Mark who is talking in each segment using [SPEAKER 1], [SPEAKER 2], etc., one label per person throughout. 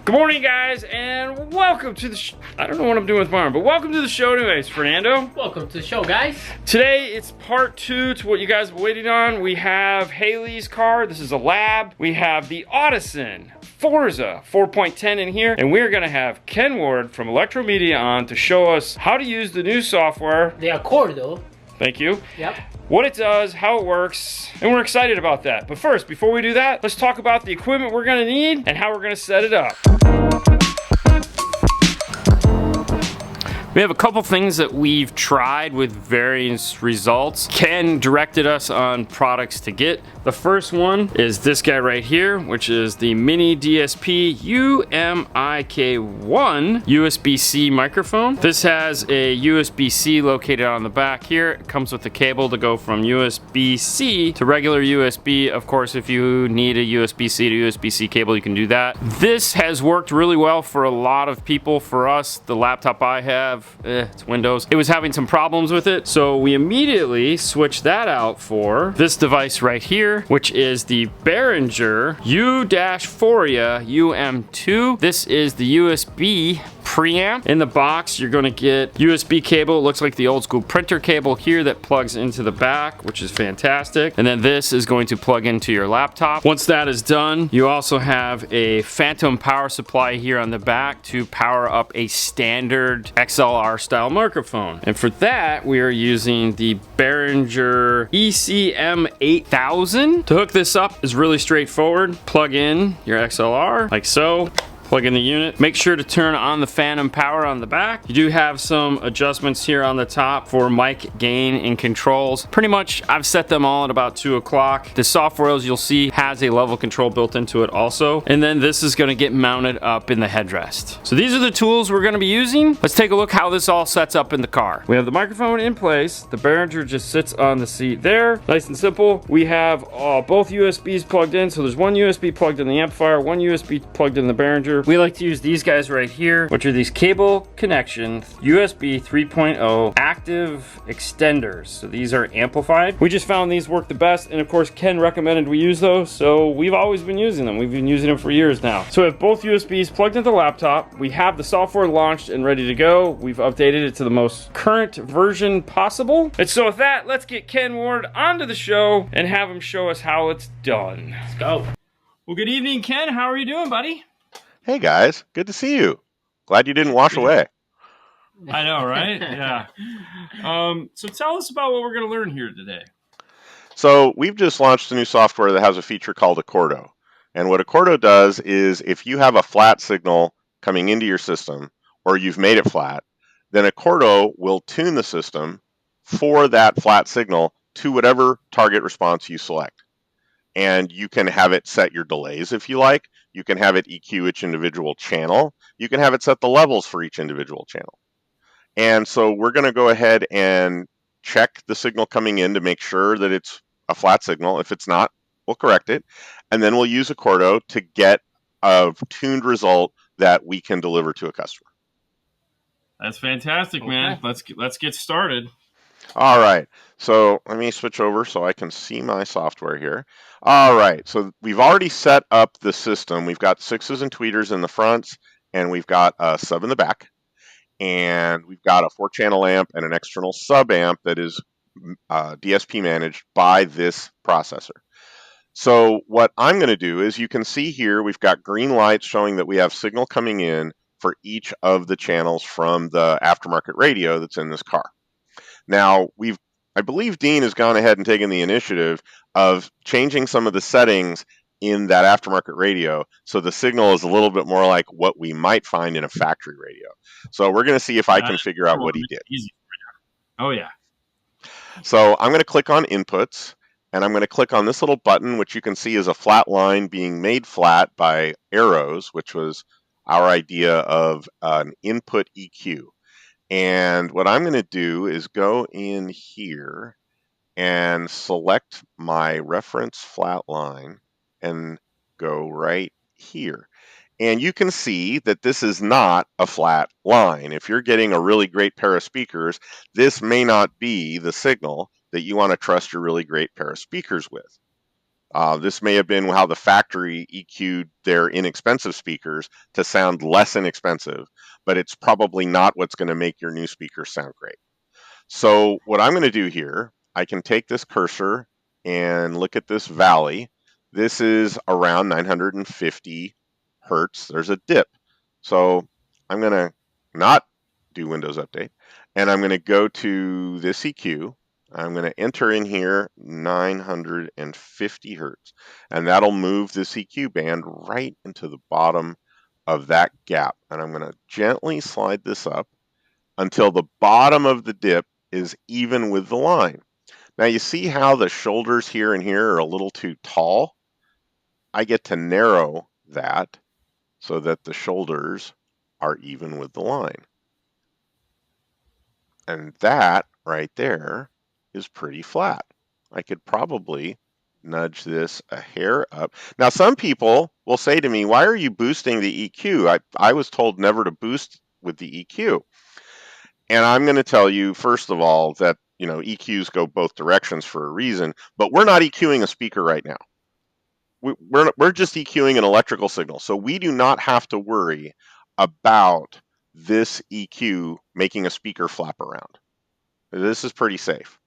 [SPEAKER 1] Good morning, guys, and welcome to the I don't know what I'm doing with my arm, but welcome to the show anyways, Fernando.
[SPEAKER 2] Welcome to the show, guys.
[SPEAKER 1] Today, it's part 2 to what you guys have been waiting on. We have Haley's car. This is a lab. We have the Audison Forza 4.10 in here, and we're gonna have Ken Ward from Electromedia on to show us how to use the new software.
[SPEAKER 2] The Accordo.
[SPEAKER 1] Thank you.
[SPEAKER 2] Yep.
[SPEAKER 1] What it does, how it works, and we're excited about that. But first, before we do that, let's talk about the equipment we're gonna need and how we're gonna set it up. We have a couple things that we've tried with various results. Ken directed us on products to get. The first one is this guy right here, which is the Mini DSP UMIK1 USB-C microphone. This has a USB-C located on the back here. It comes with a cable to go from USB-C to regular USB. Of course, if you need a USB-C to USB-C cable, you can do that. This has worked really well for a lot of people. For us, the laptop I have, it's Windows. It was having some problems with it, so we immediately switched that out for this device right here, which is the Behringer U-Foria UM2. This is the USB preamp. In the box, you're gonna get USB cable. It looks like the old school printer cable here that plugs into the back, which is fantastic. And then this is going to plug into your laptop. Once that is done, you also have a phantom power supply here on the back to power up a standard XLR style microphone. And for that, we are using the Behringer ECM8000. To hook this up is really straightforward. Plug in your XLR like so. Plug in the unit. Make sure to turn on the phantom power on the back. You do have some adjustments here on the top for mic gain and controls. Pretty much, I've set them all at about 2 o'clock. The software, as you'll see, has a level control built into it also. And then this is gonna get mounted up in the headrest. So these are the tools we're gonna be using. Let's take a look how this all sets up in the car. We have the microphone in place. The Behringer just sits on the seat there. Nice and simple. We have both USBs plugged in. So there's one USB plugged in the amplifier, one USB plugged in the Behringer. We like to use these guys right here, which are these cable connection USB 3.0 active extenders. So these are amplified. We just found these work the best, and of course Ken recommended we use those, so we've always been using them. We've been using them for years now. So we have both USBs plugged into the laptop. We have the software launched and ready to go. We've updated it to the most current version possible. And so with that, let's get Ken Ward onto the show and have him show us how it's done.
[SPEAKER 2] Let's go.
[SPEAKER 1] Well, good evening, Ken. How are you doing, buddy?
[SPEAKER 3] Hey guys, good to see you. Glad you didn't wash away.
[SPEAKER 1] I know, right? Yeah. So tell us about what we're going to learn here today.
[SPEAKER 3] So we've just launched a new software that has a feature called Accordo. And what Accordo does is if you have a flat signal coming into your system, or you've made it flat, then Accordo will tune the system for that flat signal to whatever target response you select. And you can have it set your delays if you like. You can have it EQ each individual channel. You can have it set the levels for each individual channel. And so we're going to go ahead and check the signal coming in to make sure that it's a flat signal. If it's not, we'll correct it. And then we'll use Accordo to get a tuned result that we can deliver to a customer.
[SPEAKER 1] That's fantastic, man. Let's get started.
[SPEAKER 3] All right, so let me switch over so I can see my software here. All right, so we've already set up the system. We've got 6s and tweeters in the fronts, and we've got a sub in the back. And we've got a 4-channel amp and an external sub amp that is DSP managed by this processor. So what I'm going to do is you can see here we've got green lights showing that we have signal coming in for each of the channels from the aftermarket radio that's in this car. Now, I believe Dean has gone ahead and taken the initiative of changing some of the settings in that aftermarket radio so the signal is a little bit more like what we might find in a factory radio. So we're going to see if I can figure out what he did.
[SPEAKER 1] Easy. Oh, yeah.
[SPEAKER 3] So I'm going to click on Inputs, and I'm going to click on this little button, which you can see is a flat line being made flat by arrows, which was our idea of an input EQ. And what I'm going to do is go in here and select my reference flat line and go right here. And you can see that this is not a flat line. If you're getting a really great pair of speakers, this may not be the signal that you want to trust your really great pair of speakers with. This may have been how the factory EQ'd their inexpensive speakers to sound less inexpensive, but it's probably not what's going to make your new speakers sound great. So what I'm going to do here, I can take this cursor and look at this valley. This is around 950 hertz. There's a dip. So I'm going to not do Windows Update, and I'm going to go to this EQ. I'm going to enter in here 950 hertz, and that'll move this EQ band right into the bottom of that gap. And I'm going to gently slide this up until the bottom of the dip is even with the line. Now you see how the shoulders here and here are a little too tall? I get to narrow that so that the shoulders are even with the line. And that right there is pretty flat. I could probably nudge this a hair up. Now some people will say to me, why are you boosting the EQ? I was told never to boost with the EQ. And I'm going to tell you, first of all, that EQs go both directions for a reason, but we're not EQing a speaker right now. We're just EQing an electrical signal. So we do not have to worry about this EQ making a speaker flap around. This is pretty safe.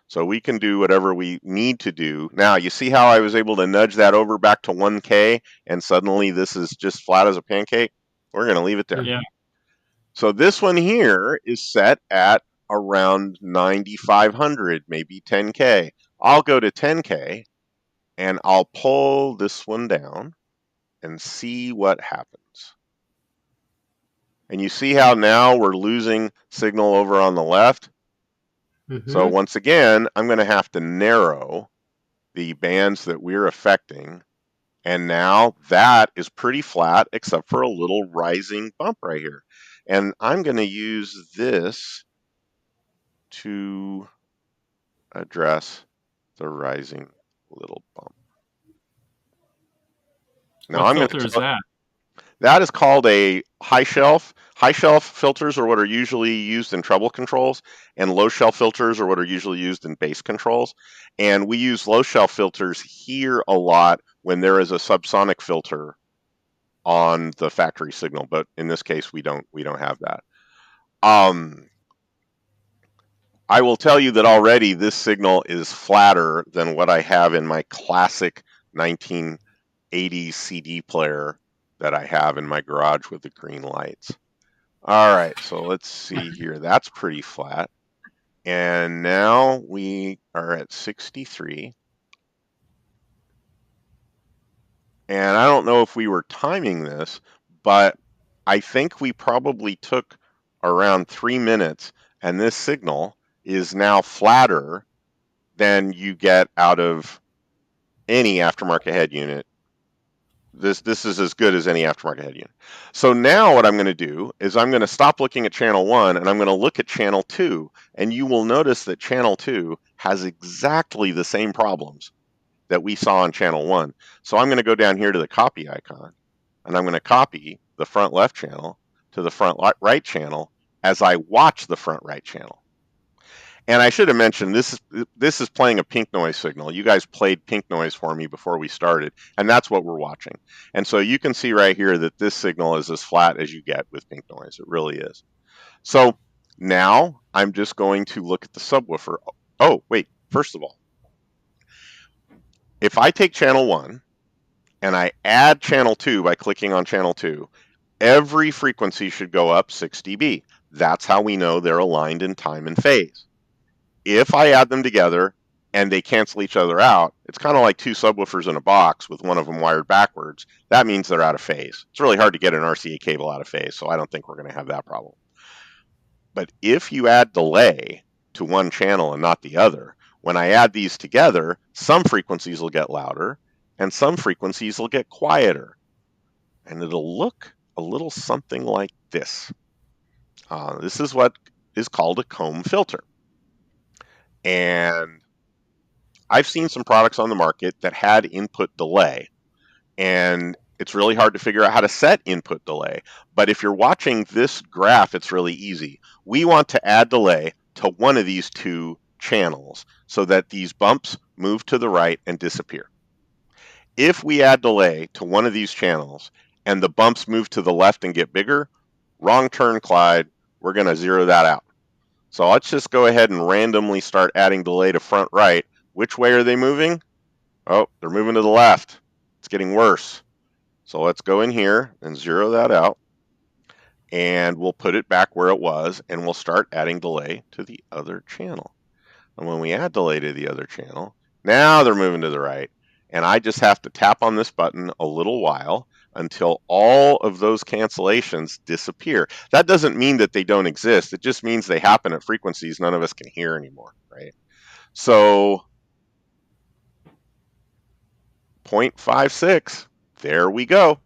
[SPEAKER 3] So we can do whatever we need to do. Now, you see how I was able to nudge that over back to 1K and suddenly this is just flat as a pancake? We're going to leave it there.
[SPEAKER 1] Yeah.
[SPEAKER 3] So this one here is set at around 9,500, maybe 10K. I'll go to 10K and I'll pull this one down and see what happens. And you see how now we're losing signal over on the left? So once again, I'm going to have to narrow the bands that we're affecting. And now that is pretty flat except for a little rising bump right here. And I'm going to use this to address the rising little bump. Now
[SPEAKER 1] What
[SPEAKER 3] I'm going
[SPEAKER 1] filter
[SPEAKER 3] to
[SPEAKER 1] is that?
[SPEAKER 3] That is called a high shelf. High shelf filters are what are usually used in treble controls, and low shelf filters are what are usually used in bass controls. And we use low shelf filters here a lot when there is a subsonic filter on the factory signal, but in this case we don't have that. I will tell you that already this signal is flatter than what I have in my classic 1980s CD player that I have in my garage with the green lights. All right, so let's see here. That's pretty flat. And now we are at 63. And I don't know if we were timing this, but I think we probably took around 3 minutes, and this signal is now flatter than you get out of any aftermarket head unit. This is as good as any aftermarket head unit. So now what I'm going to do is I'm going to stop looking at channel 1 and I'm going to look at channel 2, and you will notice that channel 2 has exactly the same problems that we saw on channel 1. So I'm going to go down here to the copy icon and I'm going to copy the front left channel to the front right channel as I watch the front right channel. And I should have mentioned this is playing a pink noise signal. You guys played pink noise for me before we started, and that's what we're watching. And so you can see right here that this signal is as flat as you get with pink noise. It really is. So now I'm just going to look at the subwoofer. Oh, wait, first of all, if I take channel 1 and I add channel 2 by clicking on channel 2, every frequency should go up 6 dB. That's how we know they're aligned in time and phase. If I add them together and they cancel each other out, it's kind of like two subwoofers in a box with one of them wired backwards. That means they're out of phase. It's really hard to get an RCA cable out of phase, so I don't think we're going to have that problem. But if you add delay to one channel and not the other, when I add these together, some frequencies will get louder and some frequencies will get quieter. And it'll look a little something like this. This is what is called a comb filter. And I've seen some products on the market that had input delay, and it's really hard to figure out how to set input delay. But if you're watching this graph, it's really easy. We want to add delay to one of these two channels so that these bumps move to the right and disappear. If we add delay to one of these channels and the bumps move to the left and get bigger, wrong turn, Clyde. We're going to zero that out. So let's just go ahead and randomly start adding delay to front right. Which way are they moving? Oh, they're moving to the left. It's getting worse. So let's go in here and zero that out. And we'll put it back where it was, and we'll start adding delay to the other channel. And when we add delay to the other channel, now they're moving to the right. And I just have to tap on this button a little while until all of those cancellations disappear. That doesn't mean that they don't exist. It just means they happen at frequencies none of us can hear anymore, right? So 0.56, there we go.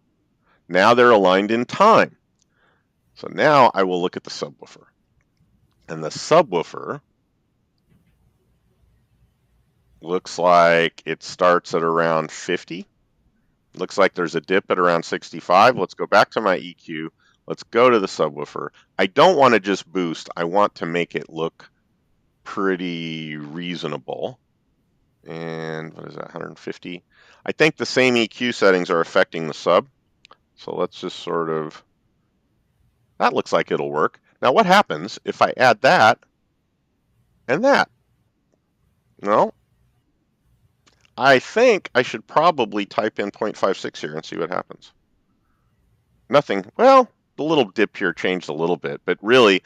[SPEAKER 3] Now they're aligned in time. So now I will look at the subwoofer. And the subwoofer looks like it starts at around 50. Looks like there's a dip at around 65. Let's go back to my EQ. Let's go to the subwoofer. I don't want to just boost. I want to make it look pretty reasonable. And what is that, 150? I think the same EQ settings are affecting the sub. So let's just sort of, that looks like it'll work. Now what happens if I add that and that? No, I think I should probably type in 0.56 here and see what happens. Nothing. Well, the little dip here changed a little bit, but really,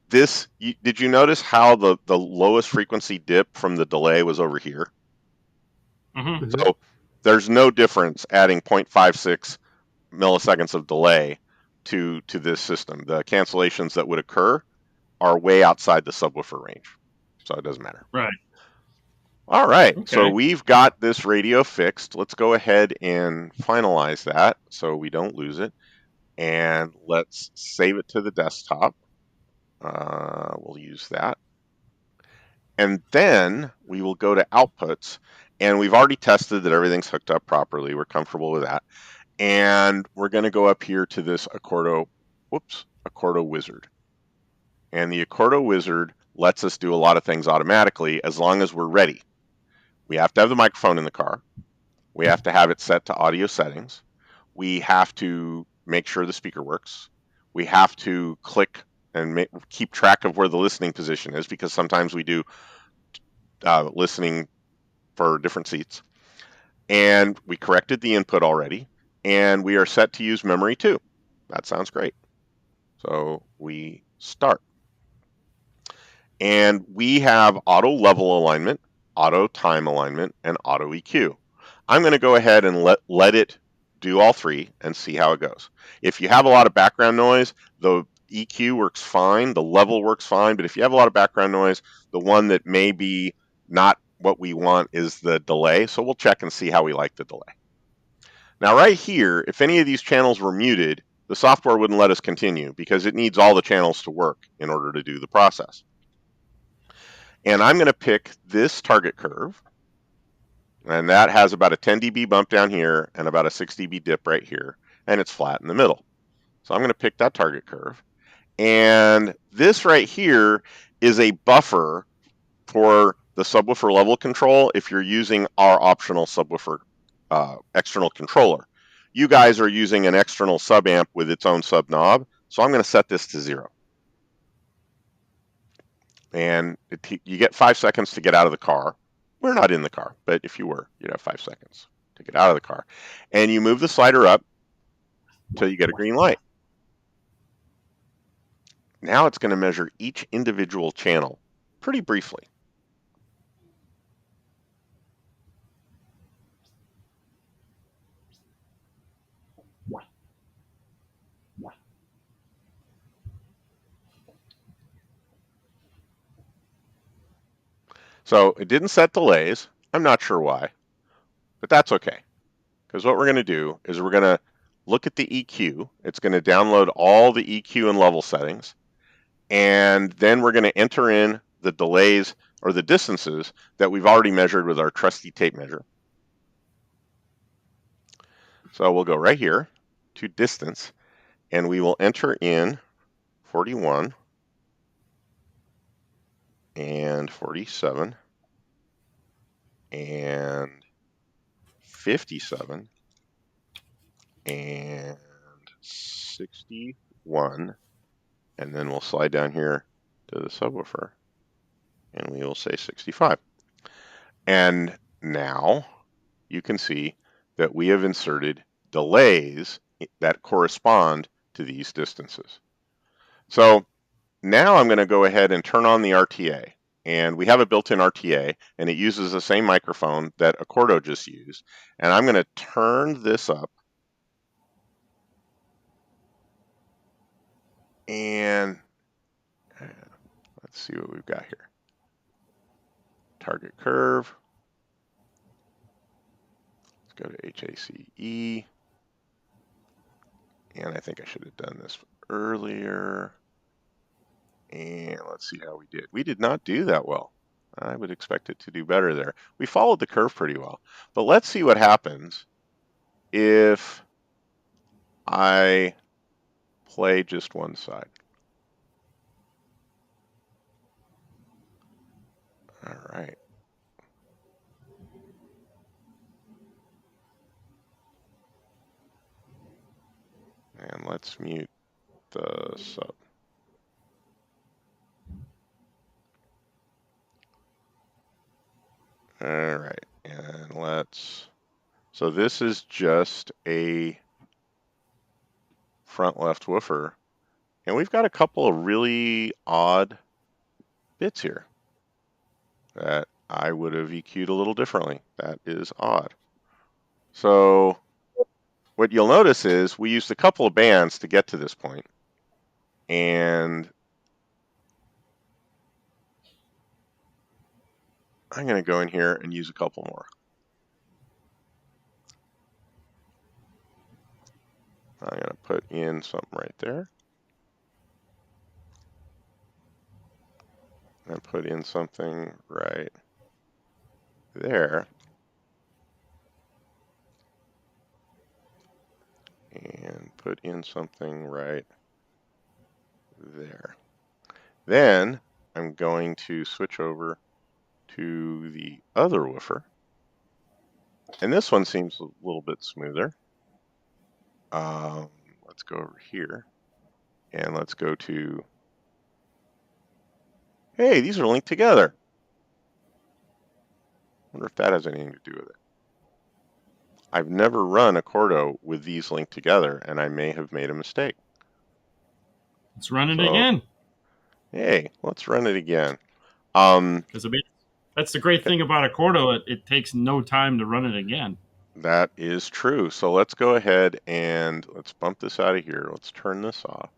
[SPEAKER 3] this, did you notice how the lowest frequency dip from the delay was over here?
[SPEAKER 1] Mm-hmm.
[SPEAKER 3] So there's no difference adding 0.56 milliseconds of delay to this system. The cancellations that would occur are way outside the subwoofer range, so it doesn't matter.
[SPEAKER 1] Right.
[SPEAKER 3] All right,
[SPEAKER 1] Okay.
[SPEAKER 3] so we've got this radio fixed. Let's go ahead and finalize that so we don't lose it. And let's save it to the desktop. We'll use that. And then we will go to outputs. And we've already tested that everything's hooked up properly. We're comfortable with that. And we're going to go up here to this Accordo wizard. And the Accordo wizard lets us do a lot of things automatically as long as we're ready. We have to have the microphone in the car. We have to have it set to audio settings. We have to make sure the speaker works. We have to click and keep track of where the listening position is, because sometimes we do listening for different seats. And we corrected the input already, and we are set to use memory too. That sounds great. So we start. And we have auto level alignment, auto time alignment, and auto EQ. I'm going to go ahead and let it do all three and see how it goes. If you have a lot of background noise, the EQ works fine, the level works fine, but if you have a lot of background noise, the one that may be not what we want is the delay, so we'll check and see how we like the delay. Now right here, if any of these channels were muted, the software wouldn't let us continue because it needs all the channels to work in order to do the process. And I'm going to pick this target curve, and that has about a 10 dB bump down here and about a 6 dB dip right here, and it's flat in the middle. So I'm going to pick that target curve. And this right here is a buffer for the subwoofer level control if you're using our optional subwoofer external controller. You guys are using an external sub amp with its own sub knob, so I'm going to set this to 0. And you get 5 seconds to get out of the car. We're not in the car, but if you were, you'd have 5 seconds to get out of the car. And you move the slider up until you get a green light. Now it's going to measure each individual channel pretty briefly. So it didn't set delays. I'm not sure why, but that's okay. Because what we're going to do is we're going to look at the EQ. It's going to download all the EQ and level settings. And then we're going to enter in the delays or the distances that we've already measured with our trusty tape measure. So we'll go right here to distance, and we will enter in 41 and 47 and 57 and 61, and then we'll slide down here to the subwoofer and we will say 65. And now you can see that we have inserted delays that correspond to these distances. So now I'm going to go ahead and turn on the RTA. And we have a built-in RTA, and it uses the same microphone that Accordo just used. And I'm going to turn this up. And let's see what we've got here. Target curve. Let's go to HACE. And I think I should have done this earlier. And let's see how we did. We did not do that well. I would expect it to do better there. We followed the curve pretty well. But let's see what happens if I play just one side. All right. And let's mute the sub. All right, and so this is just a front left woofer, and we've got a couple of really odd bits here that I would have EQ'd a little differently. That is odd. So what you'll notice is we used a couple of bands to get to this point, and I'm going to go in here and use a couple more. I'm going to put in something right there. And put in something right there. And put in something right there. Then I'm going to switch over to the other woofer. And this one seems a little bit smoother. Let's go over here and let's go to, hey, these are linked together. I wonder if that has anything to do with it. I've never run Accordo with these linked together, and I may have made a mistake.
[SPEAKER 1] Let's run it again.
[SPEAKER 3] Hey, let's run it again.
[SPEAKER 1] Because that's the great thing about Accordo. It takes no time to run it again.
[SPEAKER 3] That is true. So let's go ahead and let's bump this out of here. Let's turn this off.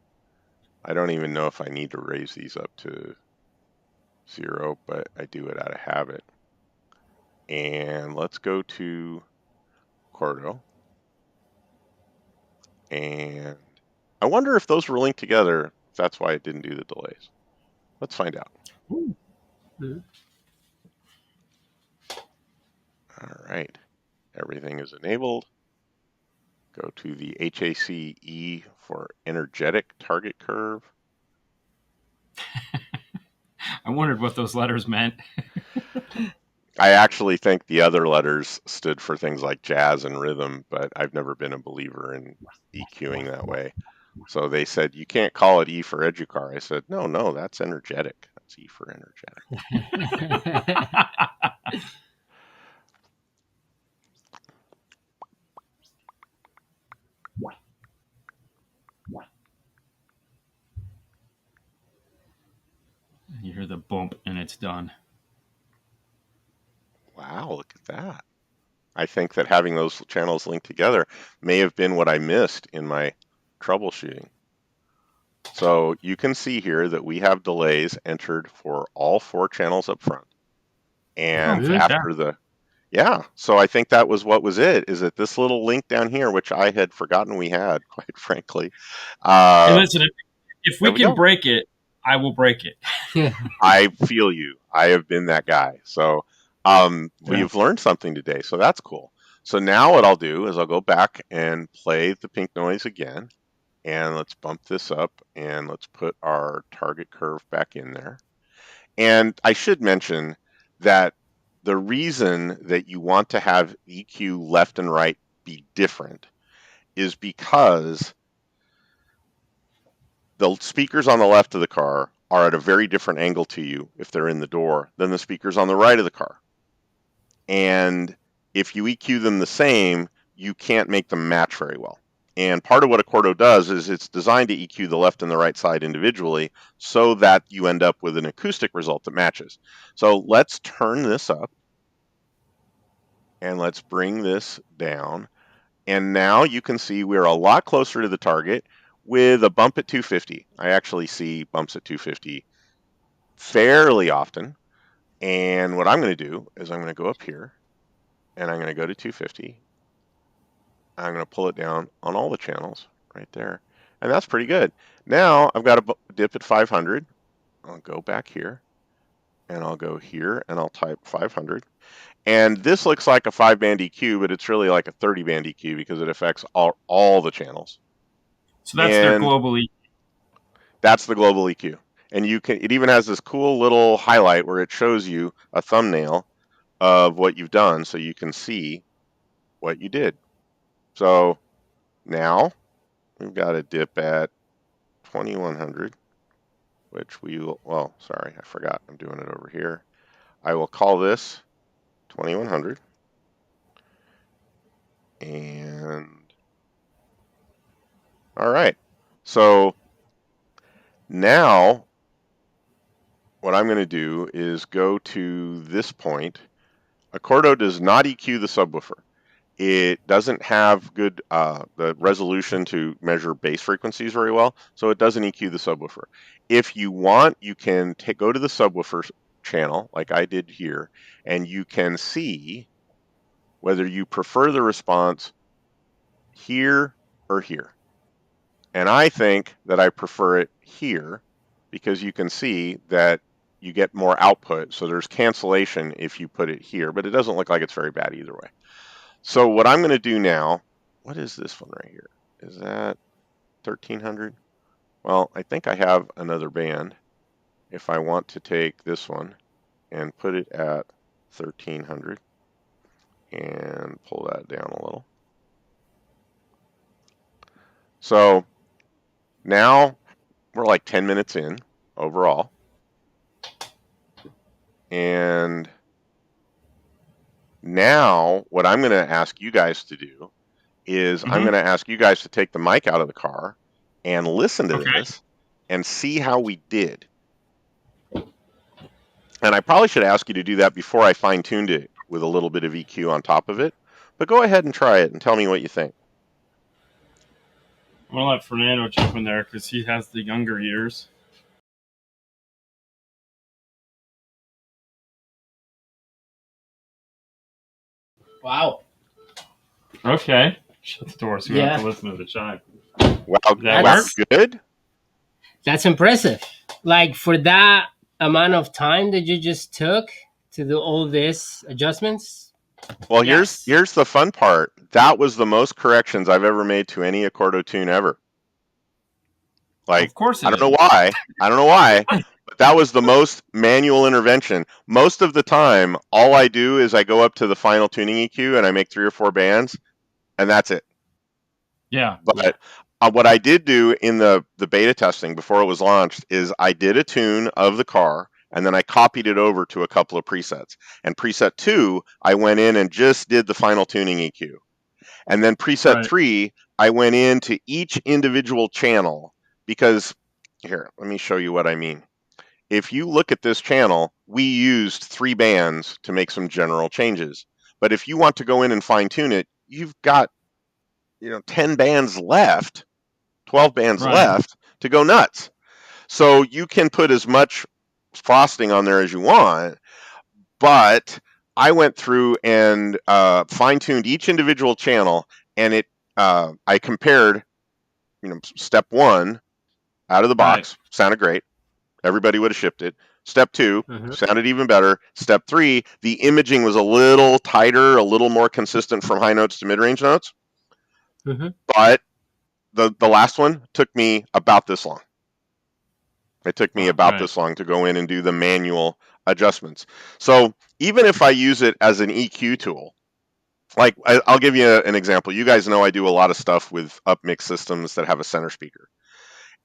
[SPEAKER 3] I don't even know if I need to raise these up to 0, but I do it out of habit. And let's go to Accordo. And I wonder if those were linked together, if that's why it didn't do the delays. Let's find out.
[SPEAKER 1] Ooh.
[SPEAKER 3] All right. Everything is enabled. Go to the HACE for energetic target curve.
[SPEAKER 1] I wondered what those letters meant.
[SPEAKER 3] I actually think the other letters stood for things like jazz and rhythm, but I've never been a believer in EQing that way. So they said, you can't call it E for educar. I said, no, that's energetic. That's E for energetic.
[SPEAKER 1] You hear the bump and it's done.
[SPEAKER 3] Wow, look at that. I think that having those channels linked together may have been what I missed in my troubleshooting. So you can see here that we have delays entered for all 4 channels up front. And after the, yeah, so I think that was what was it, is that this little link down here, which I had forgotten we had, quite frankly.
[SPEAKER 1] And listen, if we can break it, I will break it.
[SPEAKER 3] I feel you. I have been that guy. So we've learned something today. So that's cool. So now what I'll do is I'll go back and play the pink noise again. And let's bump this up and let's put our target curve back in there. And I should mention that the reason that you want to have EQ left and right be different is because the speakers on the left of the car are at a very different angle to you if they're in the door than the speakers on the right of the car. And if you EQ them the same, you can't make them match very well. And part of what Accordo does is it's designed to EQ the left and the right side individually so that you end up with an acoustic result that matches. So let's turn this up and let's bring this down. And now you can see we're a lot closer to the target with a bump at 250. I actually see bumps at 250 fairly often. And what I'm going to do is I'm going to go up here and I'm going to go to 250. I'm going to pull it down on all the channels right there. And that's pretty good. Now I've got a dip at 500. I'll go back here and I'll go here and I'll type 500. And this looks like a 5-band EQ, but it's really like a 30-band EQ because it affects all the channels.
[SPEAKER 1] So that's their global EQ.
[SPEAKER 3] That's the global EQ. And it even has this cool little highlight where it shows you a thumbnail of what you've done so you can see what you did. So now we've got a dip at 2100, which sorry, I forgot. I'm doing it over here. I will call this 2100. And all right. So now what I'm going to do is go to this point. Accordo does not EQ the subwoofer. It doesn't have good the resolution to measure bass frequencies very well, so it doesn't EQ the subwoofer. If you want, you can go to the subwoofer channel, like I did here, and you can see whether you prefer the response here or here. And I think that I prefer it here because you can see that you get more output, so there's cancellation if you put it here, but it doesn't look like it's very bad either way. So what I'm going to do now, what is this one right here? Is that 1300? Well, I think I have another band. If I want to take this one and put it at 1300 and pull that down a little. So now we're like 10 minutes in overall. And now what I'm going to ask you guys to do is I'm going to ask you guys to take the mic out of the car and listen to this and see how we did. And I probably should ask you to do that before I fine-tuned it with a little bit of EQ on top of it. But go ahead and try it and tell me what you think.
[SPEAKER 1] I'm going to let Fernando jump in there because he has the younger ears.
[SPEAKER 2] Wow.
[SPEAKER 1] Okay. Shut the door so we have to listen to the chime.
[SPEAKER 3] Wow,
[SPEAKER 1] That's
[SPEAKER 3] good.
[SPEAKER 2] That's impressive. Like for that amount of time that you just took to do all these adjustments.
[SPEAKER 3] Well, here's the fun part. That was the most corrections I've ever made to any Accordo tune ever. Like,
[SPEAKER 1] of course
[SPEAKER 3] I don't know why. But that was the most manual intervention. Most of the time, all I do is I go up to the final tuning EQ and I make 3 or 4 bands, and that's it.
[SPEAKER 1] Yeah.
[SPEAKER 3] But what I did do in the beta testing before it was launched is I did a tune of the car, and then I copied it over to a couple of presets. And preset 2, I went in and just did the final tuning EQ. And then preset 3, I went into each individual channel because, here, let me show you what I mean. If you look at this channel, we used 3 bands to make some general changes. But if you want to go in and fine tune it, you've got 10 bands left, 12 bands left to go nuts. So you can put as much frosting on there as you want, but I went through and fine-tuned each individual channel, and I compared, step 1 out of the box, sounded great. Everybody would have shipped it. Step 2 sounded even better. Step 3, the imaging was a little tighter, a little more consistent from high notes to mid-range notes. But the last one took me about this long. It took me about this long to go in and do the manual adjustments. So even if I use it as an EQ tool, like I'll give you an example. You guys know I do a lot of stuff with upmix systems that have a center speaker.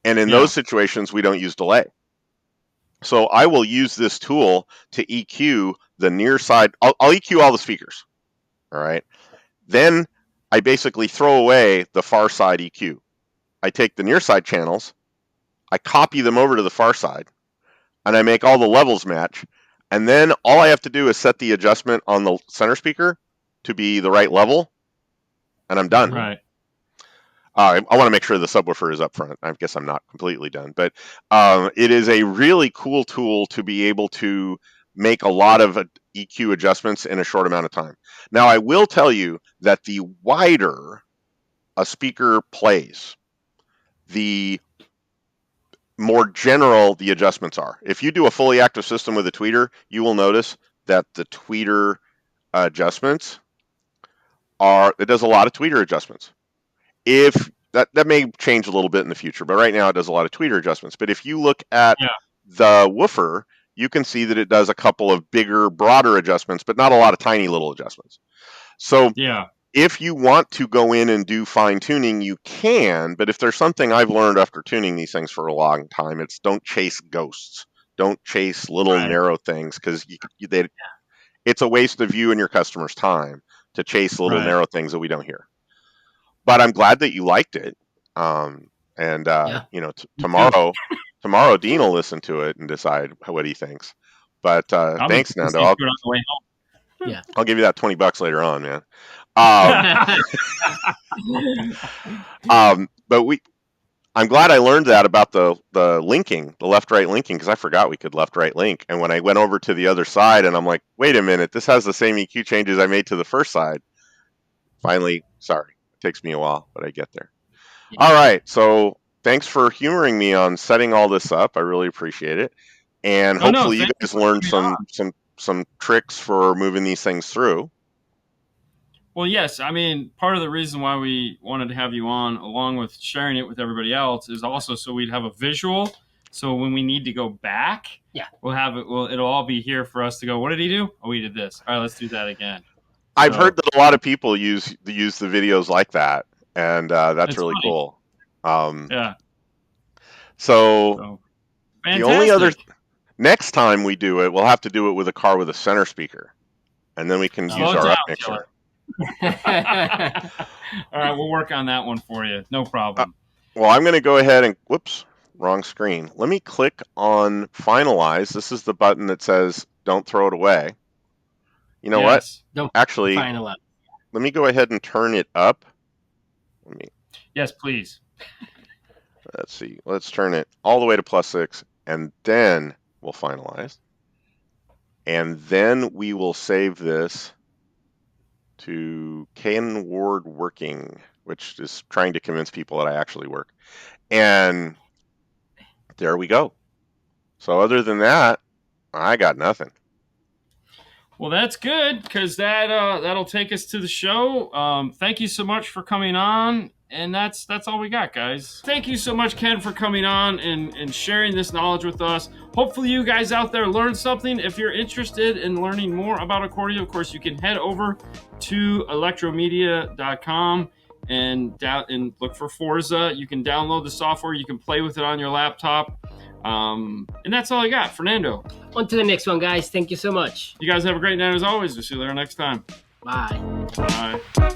[SPEAKER 3] And in those situations, we don't use delay. So I will use this tool to EQ the near side. I'll EQ all the speakers. All right. Then I basically throw away the far side EQ. I take the near side channels, I copy them over to the far side, and I make all the levels match. And then all I have to do is set the adjustment on the center speaker to be the right level, and I'm done.
[SPEAKER 1] Right.
[SPEAKER 3] I want to make sure the subwoofer is up front. I guess I'm not completely done, but it is a really cool tool to be able to make a lot of EQ adjustments in a short amount of time. Now, I will tell you that the wider a speaker plays, the more general the adjustments are. If you do a fully active system with a tweeter, you will notice that the tweeter adjustments it does a lot of tweeter adjustments. If that may change a little bit in the future, but right now it does a lot of tweeter adjustments. But if you look at the woofer, you can see that it does a couple of bigger, broader adjustments, but not a lot of tiny little adjustments. So if you want to go in and do fine tuning, you can. But if there's something I've learned after tuning these things for a long time, it's don't chase ghosts. Don't chase little narrow things, because it's a waste of you and your customer's time to chase little narrow things that we don't hear. But I'm glad that you liked it. You know, tomorrow Dean will listen to it and decide what he thinks. But thanks, Nando. I'll give you that $20 later on, man. But I'm glad I learned that about the linking, the left-right linking, because I forgot we could left-right link. And when I went over to the other side, and I'm like, wait a minute, this has the same EQ changes I made to the first side. Finally, sorry, it takes me a while, but I get there. All right, so thanks for humoring me on setting all this up. I really appreciate it, and hopefully you guys learned some tricks for moving these things through.
[SPEAKER 1] Well, yes. I mean, part of the reason why we wanted to have you on, along with sharing it with everybody else, is also so we'd have a visual. So when we need to go back, we'll have it. Well, it'll all be here for us to go. What did he do? Oh, we did this. All right, let's do that again.
[SPEAKER 3] I've heard that a lot of people use the videos like that, and that's really cool. So the only other next time we do it, we'll have to do it with a car with a center speaker, and then we can use our up mixer.
[SPEAKER 1] All right, we'll work on that one for you. No problem.
[SPEAKER 3] Well, I'm going to go ahead and whoops, wrong screen. Let me click on finalize. This is the button that says don't throw it away. You know what? Actually, let me go ahead and turn it up.
[SPEAKER 1] Yes, please.
[SPEAKER 3] Let's see. Let's turn it all the way to +6, and then we'll finalize. And then we will save this to Ken Ward Working, which is trying to convince people that I actually work. And there we go. So other than that, I got nothing.
[SPEAKER 1] Well, that's good, because that'll take us to the show. Thank you so much for coming on, and that's all we got, guys. Thank you so much, Ken, for coming on and sharing this knowledge with us. Hopefully you guys out there learned something. If you're interested in learning more about Accordo, of course, you can head over to electromedia.com and look for Forza. You can download the software. You can play with it on your laptop. And that's all I got. Fernando.
[SPEAKER 2] On to the next one, guys. Thank you so much.
[SPEAKER 1] You guys have a great night as always. We'll see you there next time.
[SPEAKER 2] Bye.
[SPEAKER 1] Bye.